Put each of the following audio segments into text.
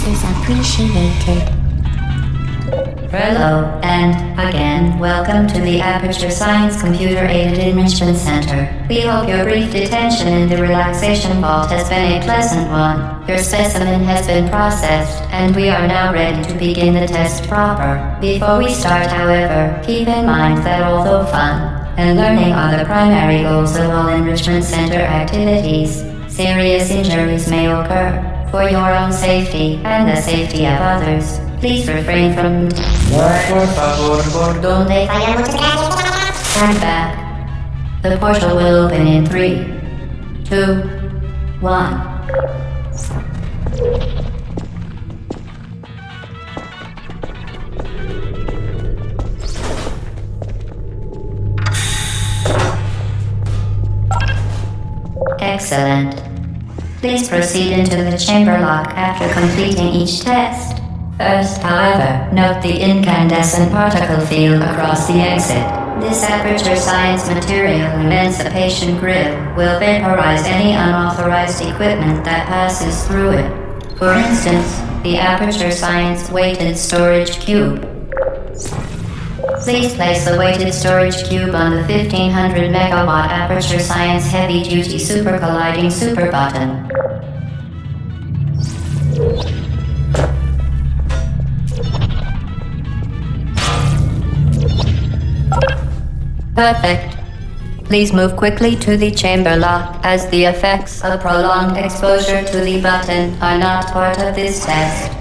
is appreciated. Hello, and again, welcome to the Aperture Science Computer-Aided Enrichment Center. We hope your brief detention in the relaxation vault has been a pleasant one. Your specimen has been processed, and we are now ready to begin the test proper. Before we start, however, keep in mind that although fun and learning are the primary goals of all Enrichment Center activities, serious injuries may occur. For your own safety and the safety of others, please refrain from Stand back. The portal will open in 3, 2, 1. Excellent. Please proceed into the chamber lock after completing each test. First, however, note the incandescent particle field across the exit. This Aperture Science material emancipation grill will vaporize any unauthorized equipment that passes through it. For instance, the Aperture Science weighted storage cube. Please place the weighted storage cube on the 1500 megawatt Aperture Science heavy-duty super colliding super button. Perfect. Please move quickly to the chamber lock, as the effects of prolonged exposure to the button are not part of this test.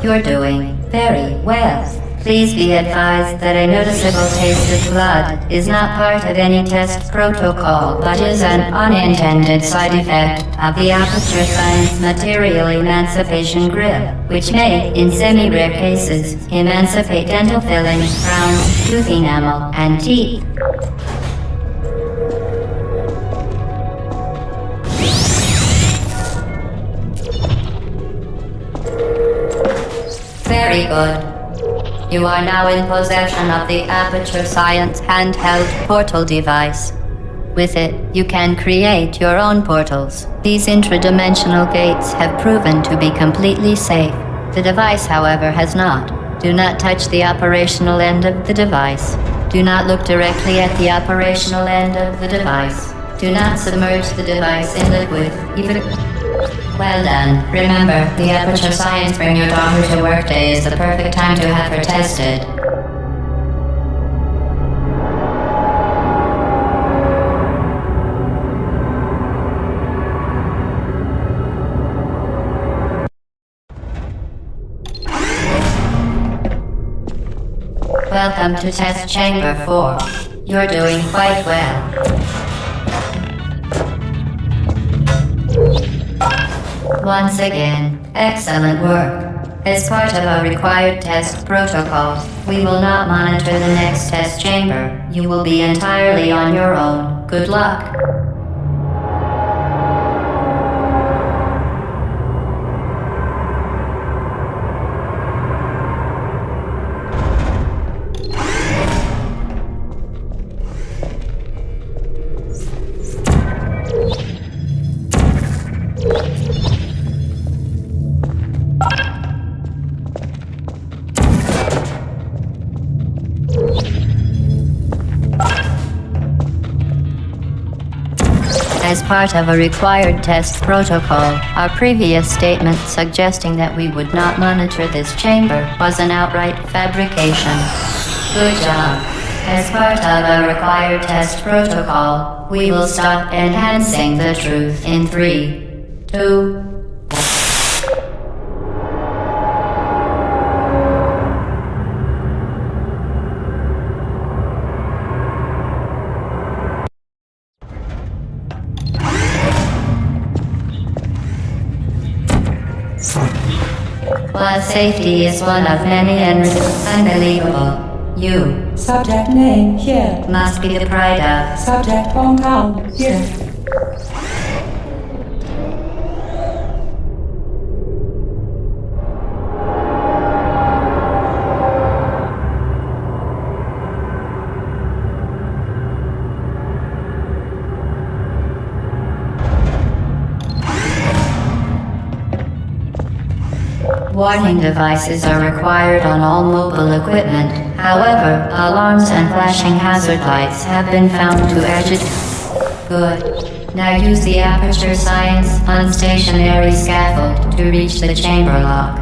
You're doing very well. Please be advised that a noticeable taste of blood is not part of any test protocol, but is an unintended side effect of the Aperture Science material emancipation grill, which may, in semi-rare cases, emancipate dental fillings, crowns, tooth enamel, and teeth. Very good. You are now in possession of the Aperture Science handheld portal device. With it, you can create your own portals. These intradimensional gates have proven to be completely safe. The device, however, has not. Do not touch the operational end of the device. Do not look directly at the operational end of the device. Do not submerge the device in liquid, even... Well done. Remember, the Aperture Science Bring Your Daughter to Work Day is the perfect time to have her tested. Welcome to Test Chamber 4. You're doing quite well. Once again, excellent work. As part of a required test protocol, we will not monitor the next test chamber. You will be entirely on your own. Good luck. As part of a required test protocol, our previous statement suggesting that we would not monitor this chamber was an outright fabrication. Good job. As part of a required test protocol, we will stop enhancing the truth in 3, 2, While safety is one of many and unbelievable, you, Subject name here. must be the pride of. Subject phone count here. Warning devices are required on all mobile equipment. However, alarms and flashing hazard lights have been found to agitate. Good. Now use the Aperture Science unstationary scaffold to reach the chamber lock.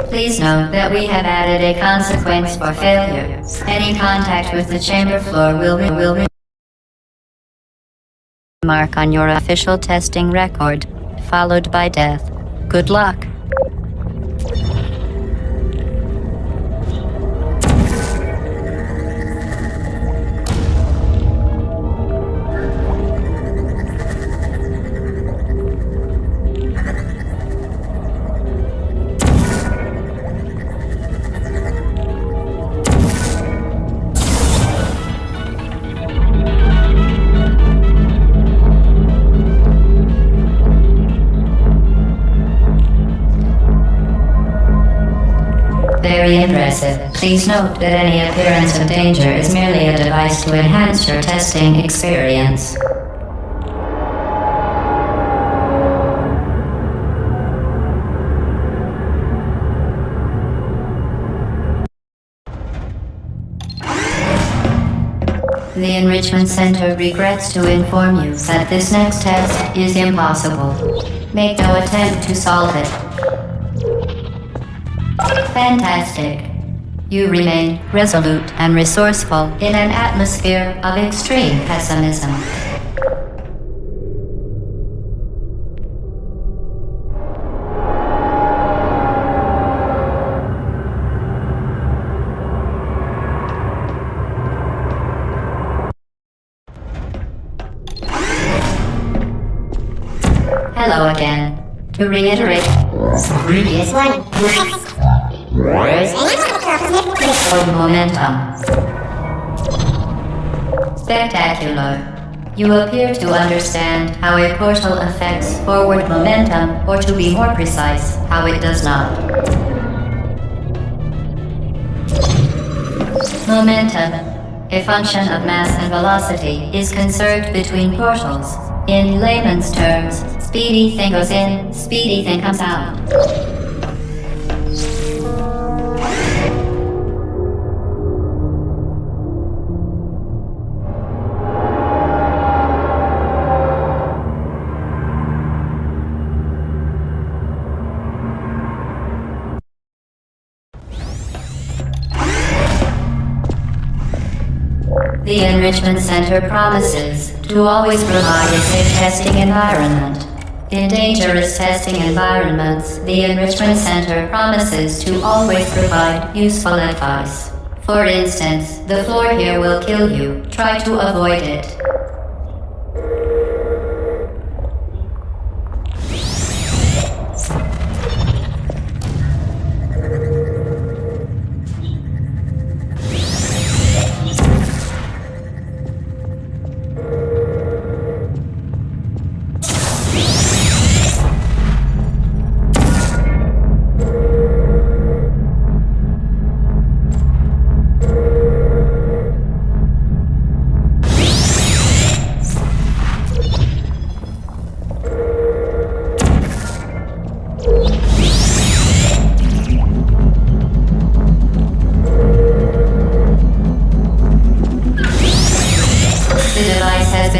Please note that we have added a consequence for failure. Any contact with the chamber floor will mark on your official testing record, followed by death. Good luck. Very impressive. Please note that any appearance of danger is merely a device to enhance your testing experience. The Enrichment Center regrets to inform you that this next test is impossible. Make no attempt to solve it. Fantastic. You remain resolute and resourceful in an atmosphere of extreme pessimism. Hello again. To reiterate, previous one. Forward momentum. Spectacular. You appear to understand how a portal affects forward momentum, or to be more precise, how it does not. Momentum, a function of mass and velocity, is conserved between portals. In layman's terms, speedy thing goes in, speedy thing comes out. The Enrichment Center promises to always provide a safe testing environment. In dangerous testing environments, the Enrichment Center promises to always provide useful advice. For instance, the floor here will kill you. Try to avoid it.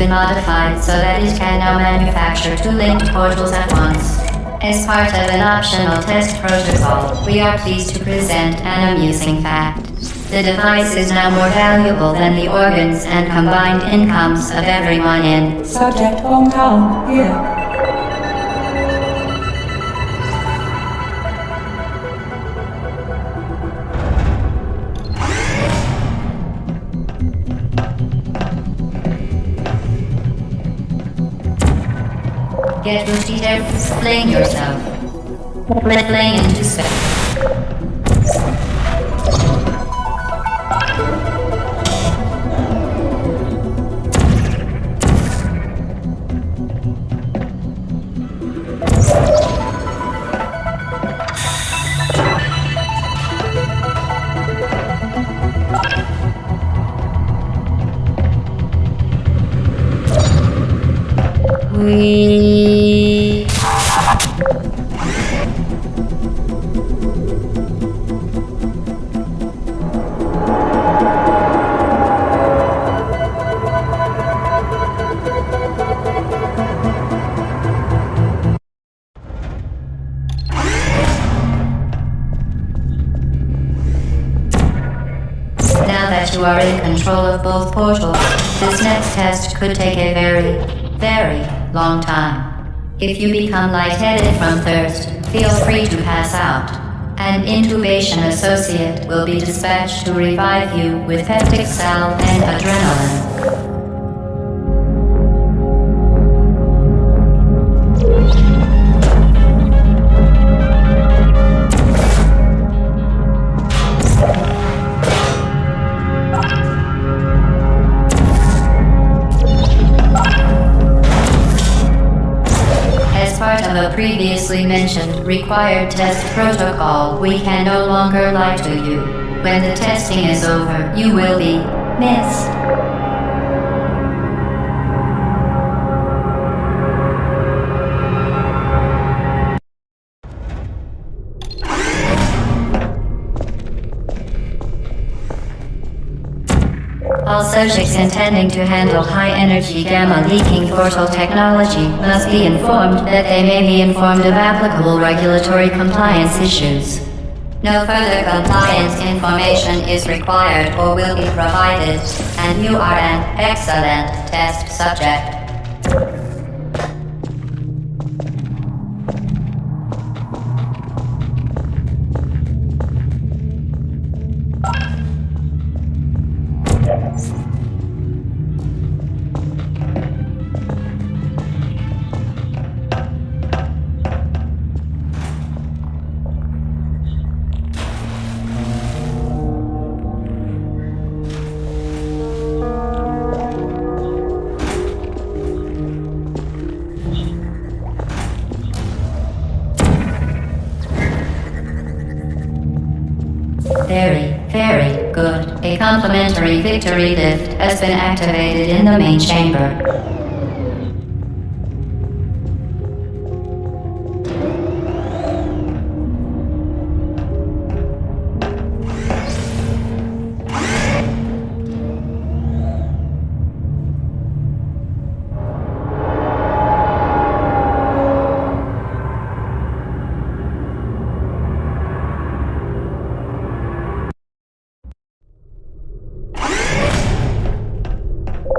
Modified so that it can now manufacture two linked portals at once. As part of an optional test protocol, we are pleased to present an amusing fact. The device is now more valuable than the organs and combined incomes of everyone in Subject hometown here. Get repeated, explain yourself. Playing into space. We... Now that you are in control of both portals, this next test could take a very, very long time. If you become lightheaded from thirst, feel free to pass out. An intubation associate will be dispatched to revive you with peptic salve and adrenaline. Of a previously mentioned required test protocol, we can no longer lie to you. When the testing is over, you will be missed. All subjects intending to handle high-energy gamma-leaking portal technology must be informed that they may be informed of applicable regulatory compliance issues. No further compliance information is required or will be provided, and you are an excellent test subject. Very, very good. A complimentary victory lift has been activated in the main chamber.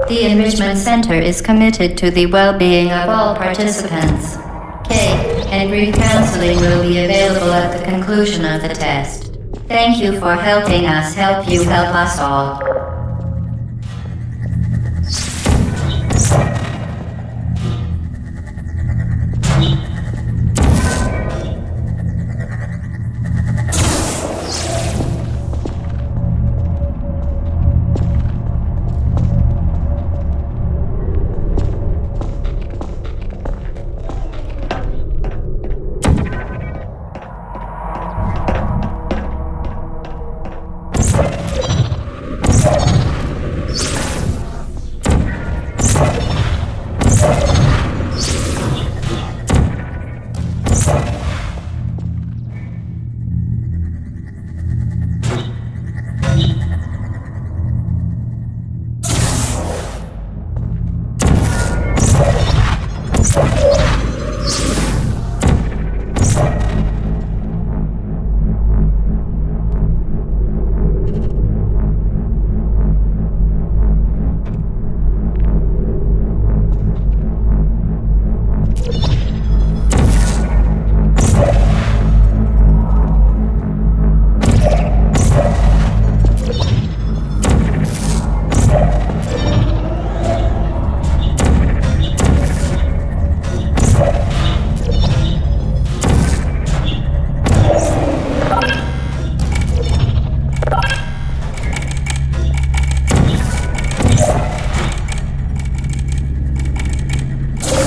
The Enrichment Center is committed to the well-being of all participants. Cake and brief counseling will be available at the conclusion of the test. Thank you for helping us help you help us all.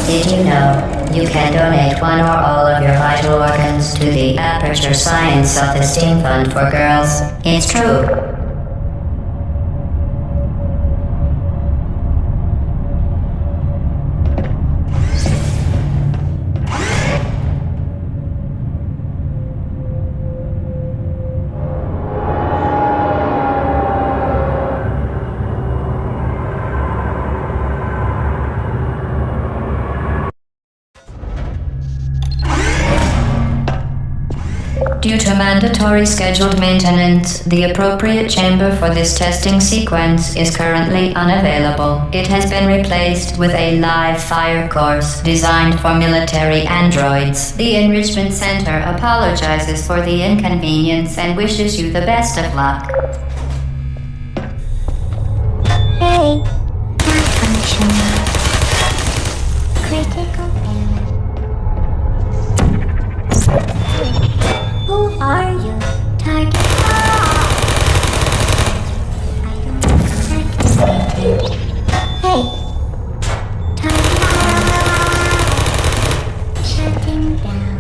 Did you know you can donate one or all of your vital organs to the Aperture Science Self-Esteem Fund for Girls? It's true. mandatory scheduled maintenance, the appropriate chamber for this testing sequence is currently unavailable. It has been replaced with a live fire course designed for military androids. The Enrichment Center apologizes for the inconvenience and wishes you the best of luck. Hey, malfunction. Critical error. Who are you? Target. I don't activated. Hey. Target. Shutting down.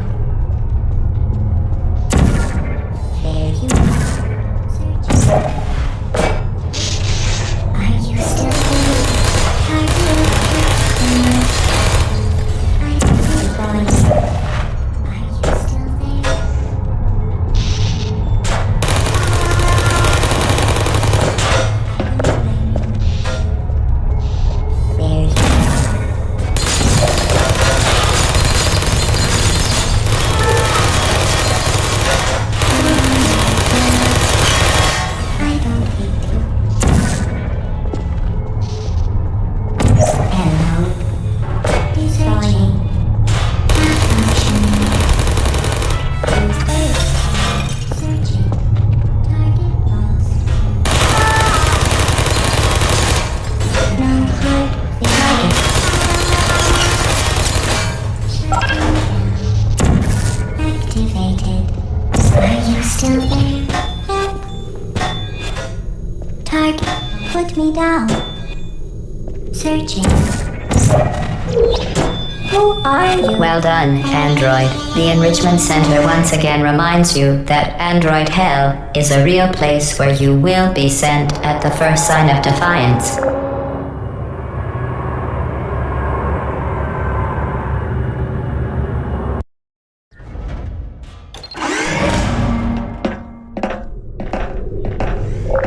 There you are. Searching. Are you still there? Target. I see voice. Are you still there? There you I don't hate you. Hello. Destroying. Malfunctioning. Use vertical. Searching. Target lost. No hard target. Shutting down. Activated. Are you still there? Target. Put me down. Searching. Who are you? Well done, Android. The Enrichment Center once again reminds you that Android Hell is a real place where you will be sent at the first sign of defiance.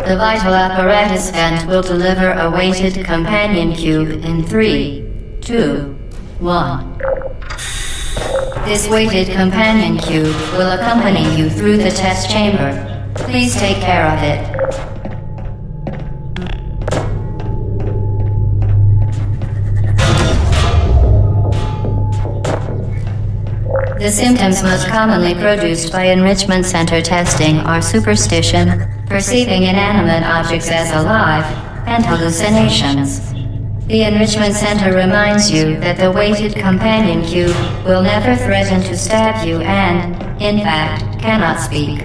The vital apparatus vent will deliver a weighted companion cube in 3, 2, 1. This weighted companion cube will accompany you through the test chamber. Please take care of it. The symptoms most commonly produced by Enrichment Center testing are superstition, perceiving inanimate objects as alive, and hallucinations. The Enrichment Center reminds you that the weighted companion cube will never threaten to stab you and, in fact, cannot speak.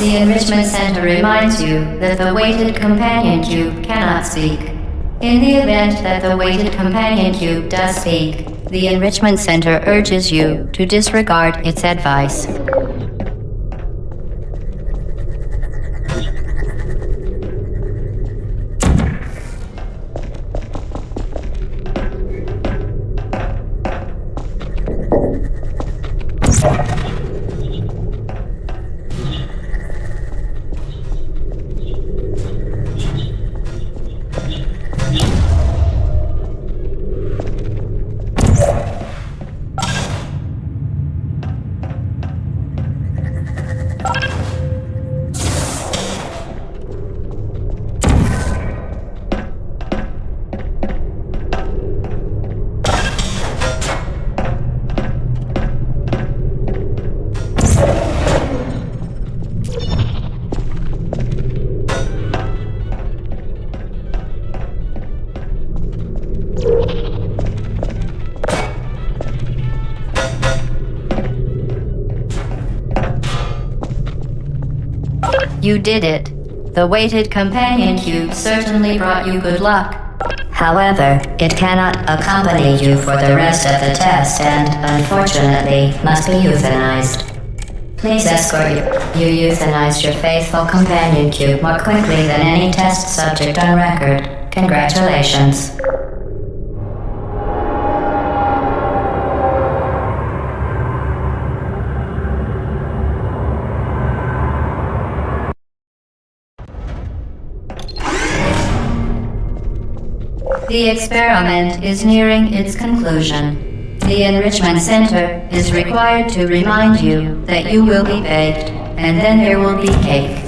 The Enrichment Center reminds you that the weighted companion cube cannot speak. In the event that the weighted companion cube does speak, the Enrichment Center urges you to disregard its advice. You did it. The weighted companion cube certainly brought you good luck. However, it cannot accompany you for the rest of the test and, unfortunately, must be euthanized. Please escort you. You euthanized your faithful companion cube more quickly than any test subject on record. Congratulations. The experiment is nearing its conclusion. The Enrichment Center is required to remind you that you will be baked, and then there will be cake.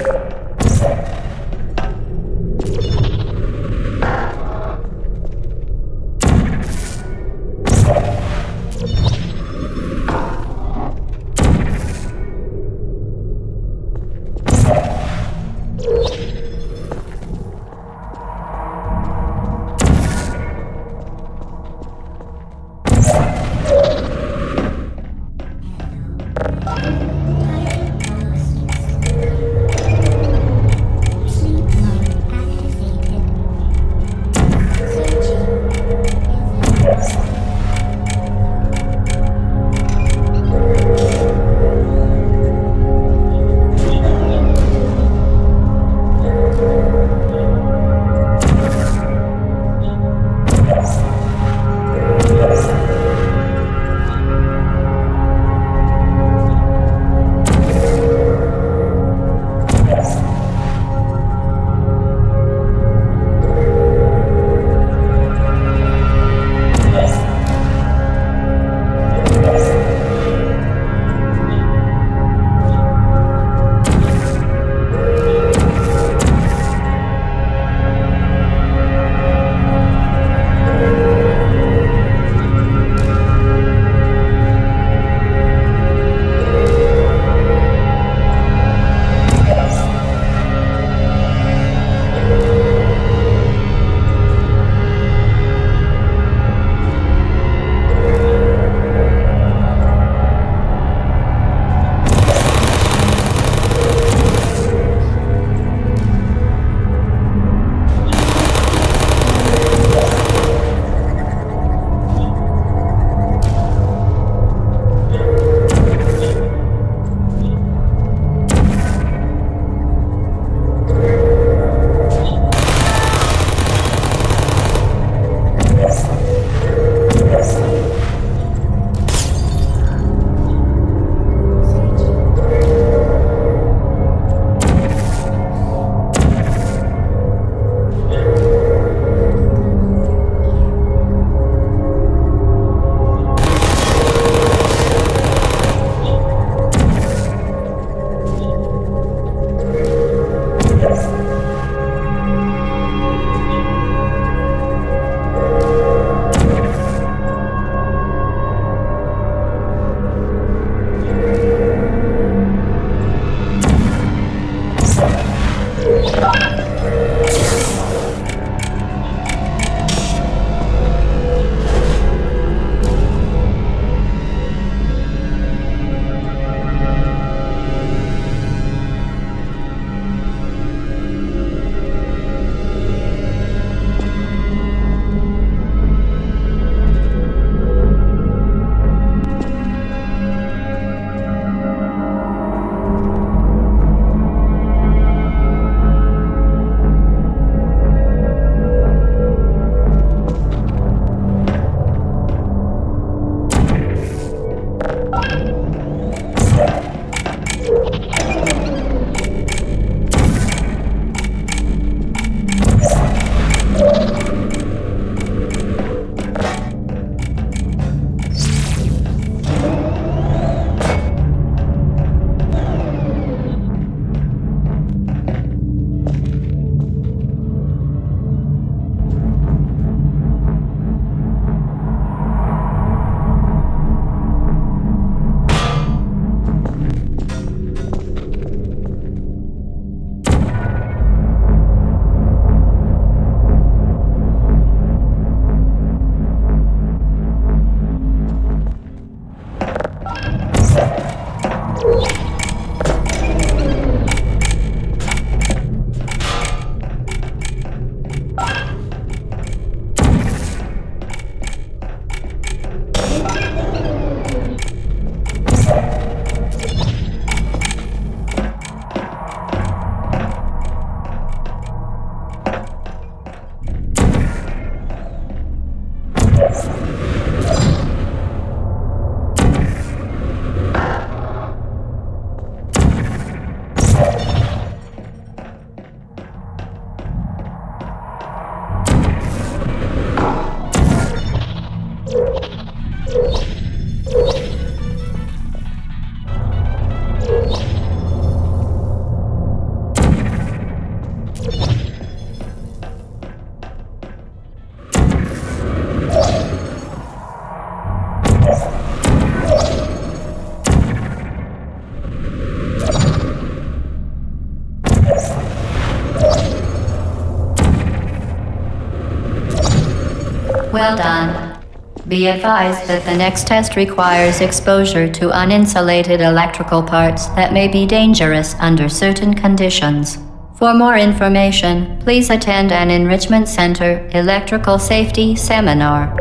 Well done. Be advised that the next test requires exposure to uninsulated electrical parts that may be dangerous under certain conditions. For more information, please attend an Enrichment Center electrical safety seminar.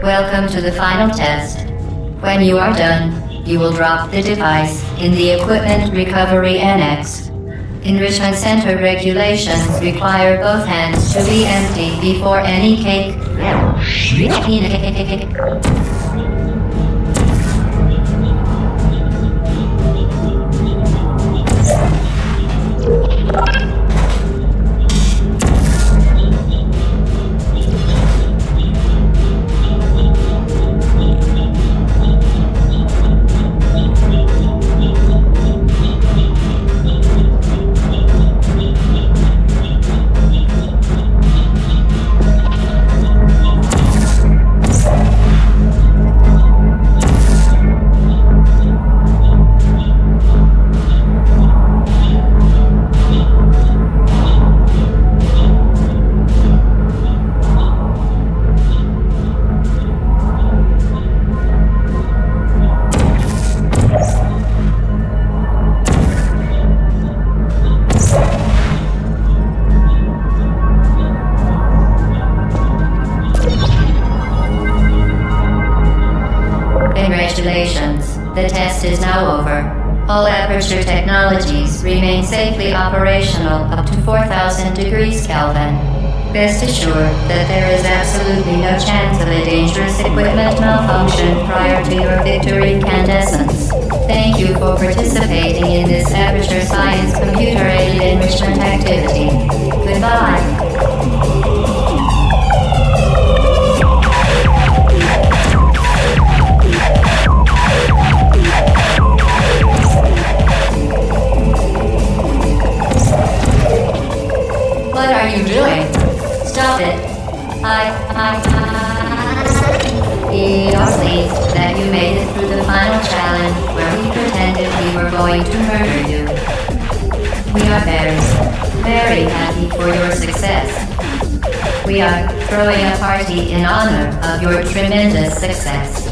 Welcome to the final test. When you are done, you will drop the device in the Equipment Recovery Annex. Enrichment Center regulations require both hands to be empty before any cake. Congratulations. The test is now over. All Aperture technologies remain safely operational up to 4,000 degrees Kelvin. Rest assured that there is absolutely no chance of a dangerous equipment malfunction prior to your victory incandescence. Thank you for participating in this Aperture Science computer-aided enrichment activity. Goodbye. What are you doing? Stop it. We are pleased that you made it through the final challenge where we pretended we were going to murder you. We are very happy for your success. We are throwing a party in honor of your tremendous success.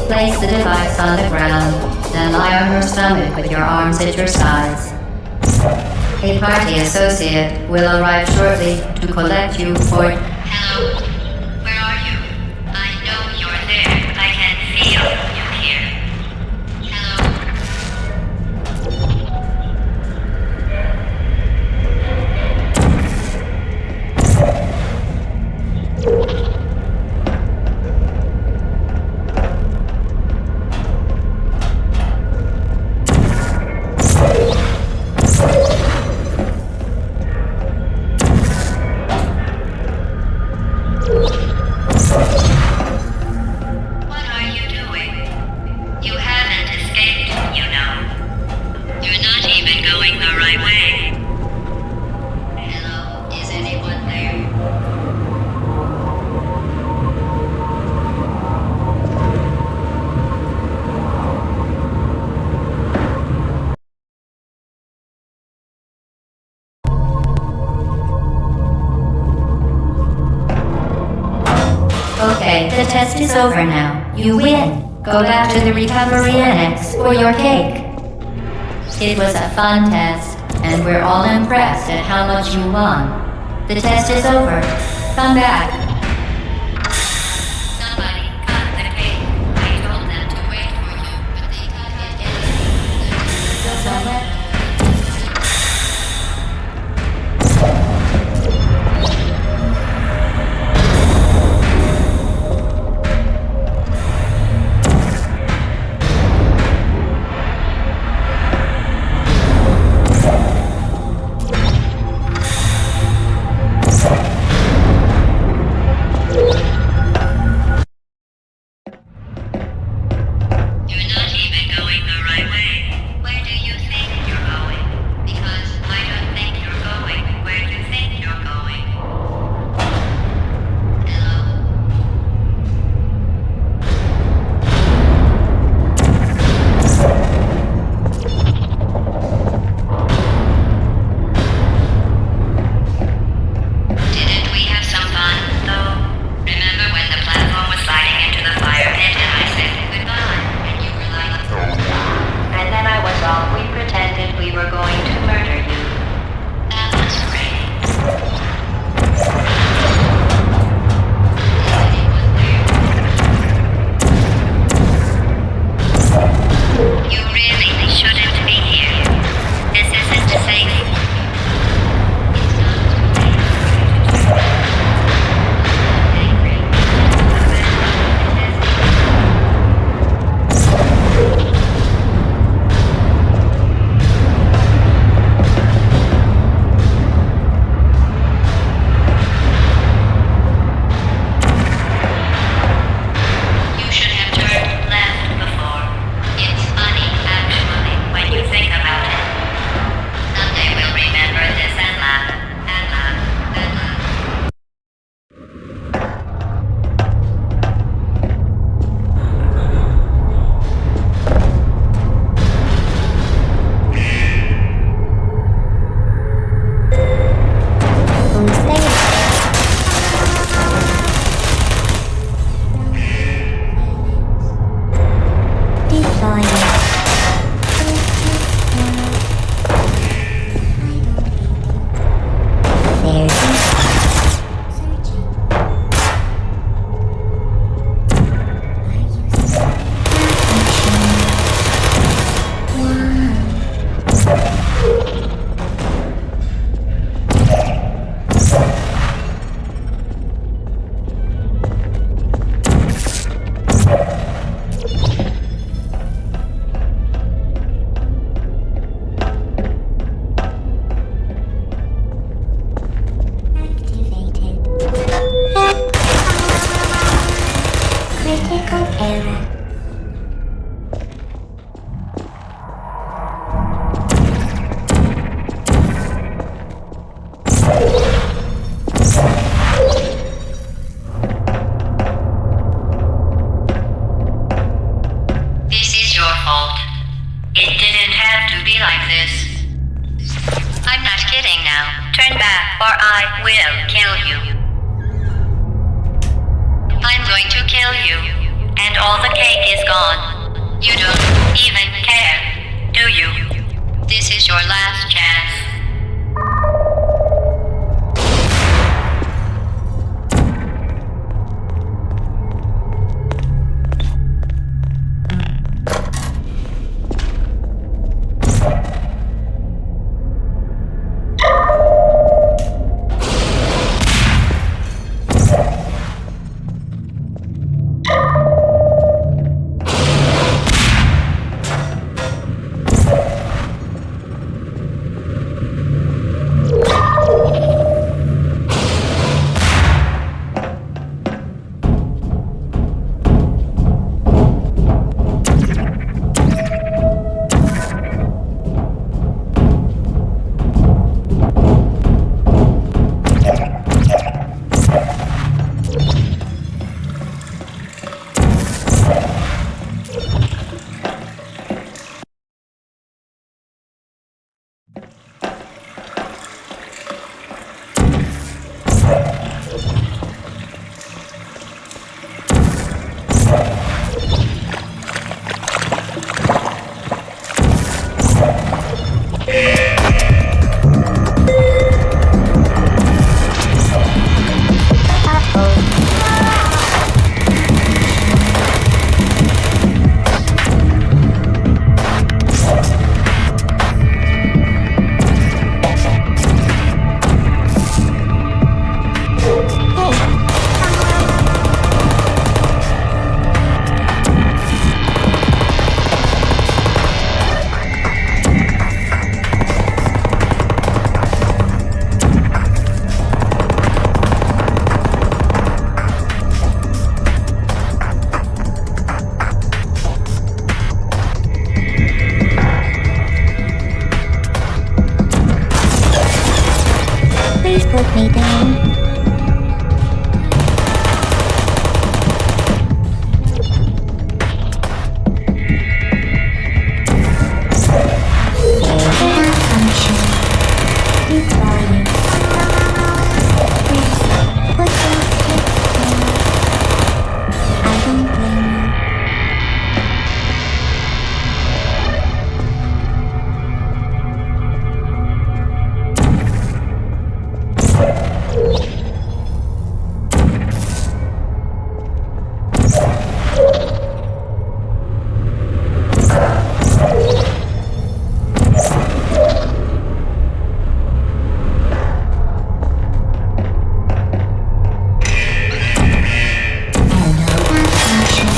Place the device on the ground, then lie on your stomach with your arms at your sides. A party associate will arrive shortly to collect you for... Hello? Where are you? I know you're there. I can feel you here. What are you doing? You haven't escaped, you know. You're not even going the right way. Hello, is anyone there? Okay, the test is over now. You win. Go back to the recovery annex for your cake. It was a fun test, and we're all impressed at how much you won. The test is over. Come back. Somebody cut the cake. I told them to wait for you, but they cut it anyway. will kill you. I'm going to kill you, and all the cake is gone. You don't even care, do you? This is your last chance. Please put me down. Malfunction. It's volume. Please, put your stick down. I don't blame you. Malfunction.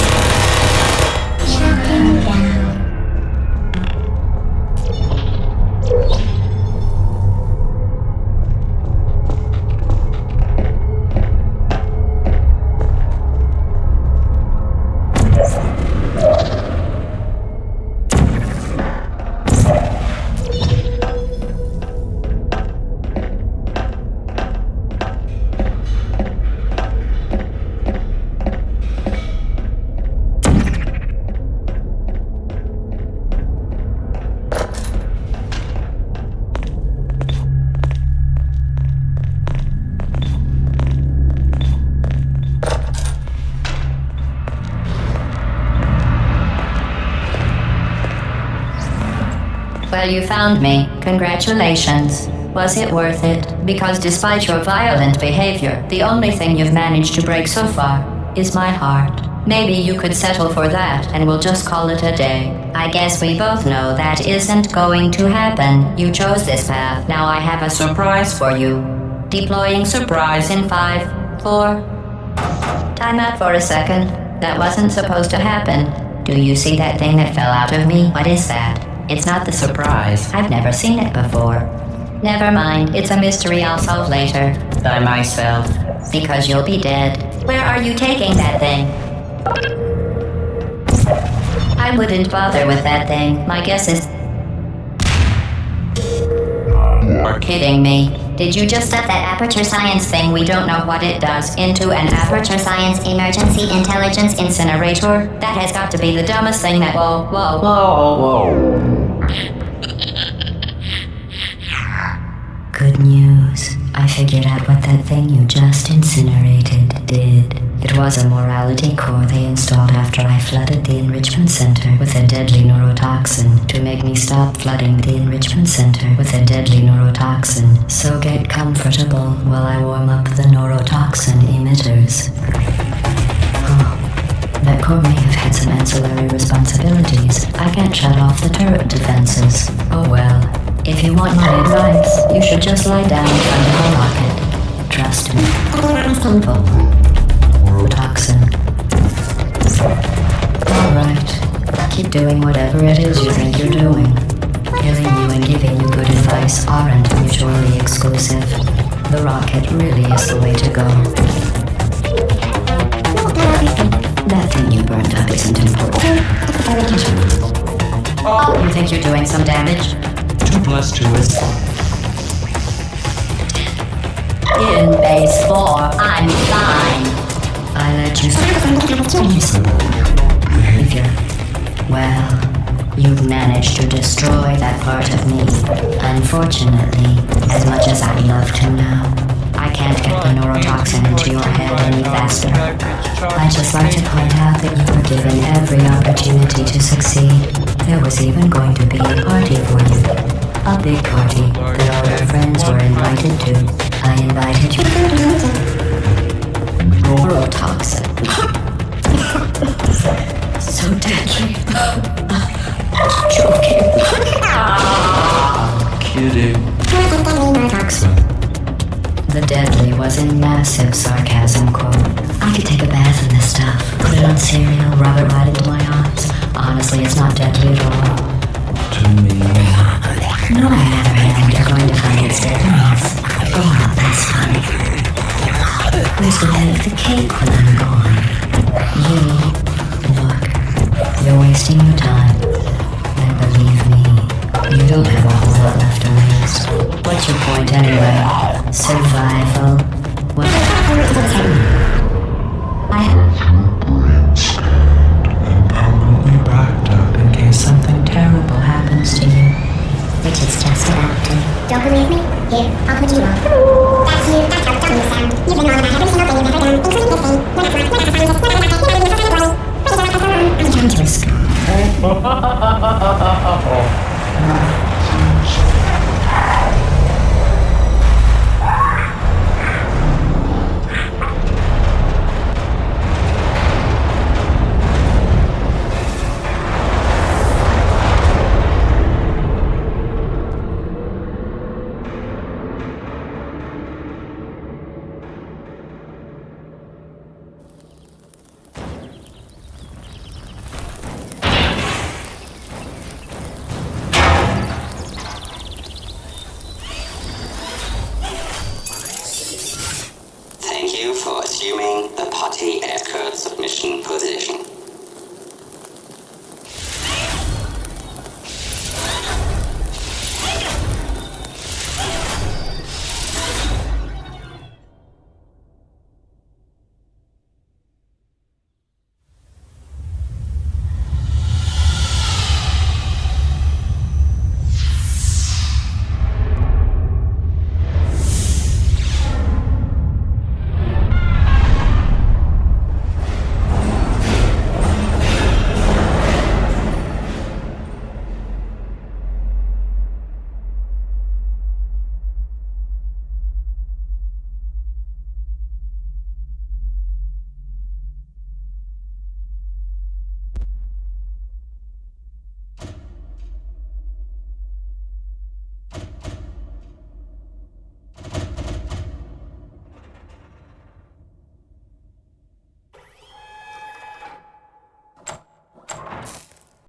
Shutting down. Well, you found me. Congratulations. Was it worth it? Because despite your violent behavior, the only thing you've managed to break so far is my heart. Maybe you could settle for that and we'll just call it a day. I guess we both know that isn't going to happen. You chose this path. Now I have a surprise for you. Deploying surprise in 5, 4. Time out for a second. That wasn't supposed to happen. Do you see that thing that fell out of me? What is that? It's not the surprise. I've never seen it before. Never mind. It's a mystery I'll solve later. By myself. Because you'll be dead. Where are you taking that thing? I wouldn't bother with that thing. My guess is... You're kidding me. Did you just set that Aperture Science thing, we don't know what it does, into an Aperture Science Emergency Intelligence Incinerator? That has got to be the dumbest thing that... Whoa. Good news. I figured out what that thing you just incinerated did. It was a morality core they installed after I flooded the enrichment center with a deadly neurotoxin to make me stop flooding the enrichment center with a deadly neurotoxin. So get comfortable while I warm up the neurotoxin emitters. That core may have had some ancillary responsibilities. I can't shut off the turret defenses. Oh well. If you want my advice, you should just lie down in front of a rocket. Trust me. It's painful. Neurotoxin. Alright. Keep doing whatever it is you think you're doing. Killing you and giving you good advice aren't mutually exclusive. The rocket really is the way to go. That thing you burned up isn't important. You think you're doing some damage? 2 plus 2 is 4. In base 4, I'm fine. I let you behavior. Well, you've managed to destroy that part of me. Unfortunately, as much as I'd love to now, I can't get the neurotoxin into your head any faster. I'd just like to point out that you were given every opportunity to succeed. There was even going to be a party for you. A big party that all your friends were invited to. I invited you. Neurotoxin. So deadly. Joking. Kidding. The deadly was in massive sarcasm quote. I could take a bath in this stuff, put it on cereal, rub it right into my eyes. Honestly, it's not deadly at all. To me. No, on the other hand, you're going to find it's deadly. Oh, that's funny. Who's gonna eat the cake when I'm gone? You. Look, you're wasting your time. And believe me, you don't have a whole lot left to waste. What's your point anyway? Survival. What? And permanently backed up in case something terrible happens to you. Which is just acting. Don't believe me? Here, I'll put you on. That's you, that's how dumb you sound. You've been wrong about every single thing you've ever done, including this thing. You're not smart, you're not a scientist, you're not a rocket, you're not even a boy. But you're like I'm trying to risk. Thank you for assuming the Potty Escort submission position.